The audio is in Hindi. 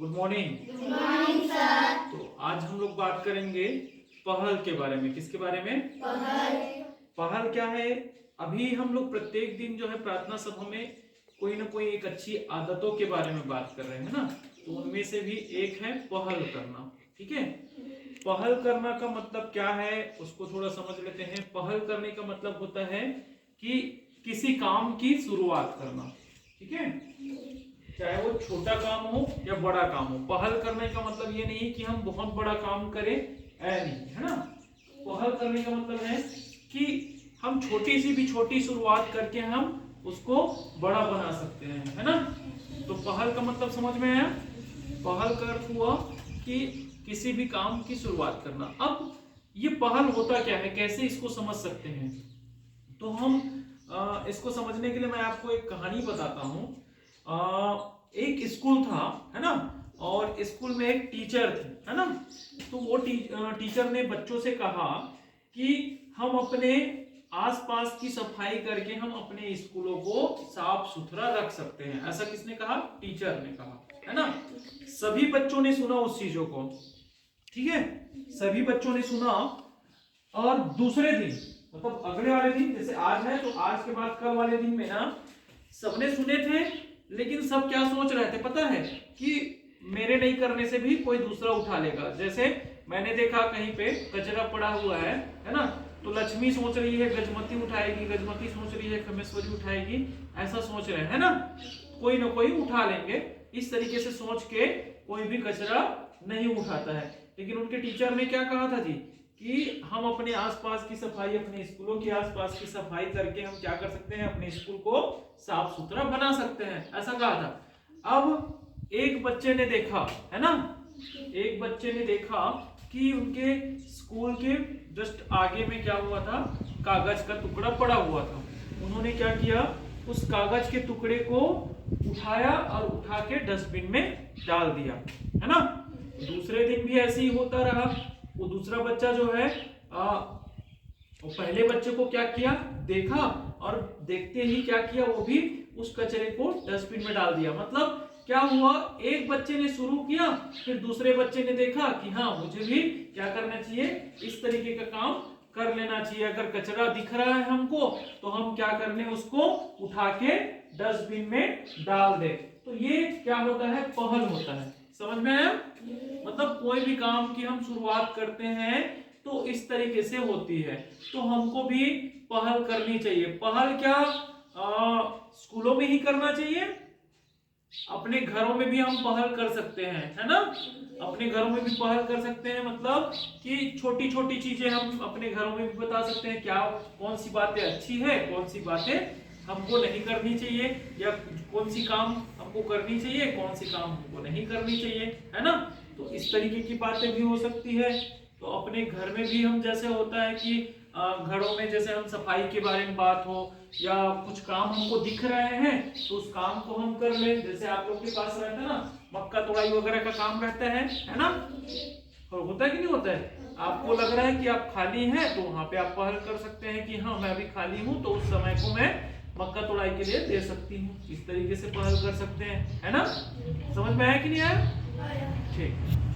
Good morning. Good morning sir. तो आज हम लोग बात करेंगे पहल के बारे में। किसके बारे में? पहल। पहल क्या है? अभी हम लोग प्रत्येक दिन जो है प्रार्थना सभा में कोई ना कोई एक अच्छी आदतों के बारे में बात कर रहे हैं ना। तो उनमें से भी एक है पहल करना। ठीक है, पहल करना का मतलब क्या है उसको थोड़ा समझ लेते हैं। पहल करने का मतलब होता है कि किसी काम की शुरुआत करना। ठीक है, चाहे वो छोटा काम हो या बड़ा काम हो। पहल करने का मतलब ये नहीं कि हम बहुत बड़ा काम करें, नहीं है ना। पहल करने का मतलब है कि हम छोटी सी भी छोटी शुरुआत करके हम उसको बड़ा बना सकते हैं, है ना। तो पहल का मतलब समझ में आया? पहल का अर्थ हुआ कि किसी भी काम की शुरुआत करना। अब ये पहल होता क्या है, कैसे इसको समझ सकते हैं? तो हम इसको समझने के लिए मैं आपको एक कहानी बताता हूँ। एक स्कूल था, है ना, और स्कूल में एक टीचर थे, है ना। तो वो टीचर ने बच्चों से कहा कि हम अपने आसपास की सफाई करके हम अपने स्कूलों को साफ सुथरा रख सकते हैं। ऐसा किसने कहा? टीचर ने कहा, है ना। सभी बच्चों ने सुना उस चीजों को, ठीक है, सभी बच्चों ने सुना। और दूसरे दिन मतलब अगले वाले दिन, जैसे आज है तो आज के बाद कल वाले दिन में ना सबने सुने थे, लेकिन सब क्या सोच रहे थे पता है? कि मेरे नहीं करने से भी कोई दूसरा उठा लेगा। जैसे मैंने देखा कहीं पे कचरा पड़ा हुआ है ना, तो लक्ष्मी सोच रही है गजमती उठाएगी, गजमती सोच रही है खमेश्वरी उठाएगी, ऐसा सोच रहे हैं ना, कोई ना कोई उठा लेंगे। इस तरीके से सोच के कोई भी कचरा नहीं उठाता है। लेकिन उनके टीचर ने क्या कहा था जी कि हम अपने आसपास की सफाई, अपने स्कूलों के आसपास की सफाई करके हम क्या कर सकते हैं? अपने स्कूल को साफ सुथरा बना सकते हैं, ऐसा कहा था। अब एक बच्चे ने देखा, है ना, एक बच्चे ने देखा कि उनके स्कूल के जस्ट आगे में क्या हुआ था? कागज का टुकड़ा पड़ा हुआ था। उन्होंने क्या किया? उस कागज के टुकड़े को उठाया और उठा के डस्टबिन में डाल दिया, है ना। दूसरे दिन भी ऐसे ही होता रहा। वो दूसरा बच्चा जो है वो पहले बच्चे को क्या किया? देखा, और देखते ही क्या किया? वो भी उस कचरे को डस्टबिन में डाल दिया। मतलब क्या हुआ? एक बच्चे ने शुरू किया, फिर दूसरे बच्चे ने देखा कि हाँ मुझे भी क्या करना चाहिए, इस तरीके का काम कर लेना चाहिए। अगर कचरा दिख रहा है हमको तो हम क्या कर लें? उसको उठा के डस्टबिन में डाल दे। तो ये क्या होता है? पहल होता है। समझ में आया? मतलब कोई भी काम की हम शुरुआत करते हैं तो इस तरीके से होती है। तो हमको भी पहल करनी चाहिए। पहल क्या स्कूलों में ही करना चाहिए, अपने घरों में भी हम पहल कर सकते हैं, है ना। अपने घरों में भी पहल कर सकते हैं, मतलब कि छोटी छोटी चीजें हम अपने घरों में भी बता सकते हैं। क्या कौन सी बातें अच्छी है, कौन सी बातें हमको नहीं करनी चाहिए, या कौन सी काम हमको करनी चाहिए, कौन सी काम हमको नहीं करनी चाहिए, है ना। तो इस तरीके की बातें भी हो सकती है। तो अपने घर में भी हम, जैसे होता है कि घरों में जैसे हम सफाई के बारे में बात हो या कुछ काम हमको दिख रहे हैं तो उस काम को हम कर ले। जैसे आप लोग के पास रहता है ना, मक्का तोड़ाई वगैरह का काम रहता है ना, और होता है कि नहीं होता है? आपको लग रहा है कि आप खाली हैं तो वहां पे आप पहल कर सकते हैं कि हाँ मैं अभी खाली हूँ, तो उस समय को मैं मक्का तोड़ाई के लिए दे सकती हूँ। इस तरीके से पहल कर सकते हैं, है ना। समझ में आया कि नहीं आया? ठीक।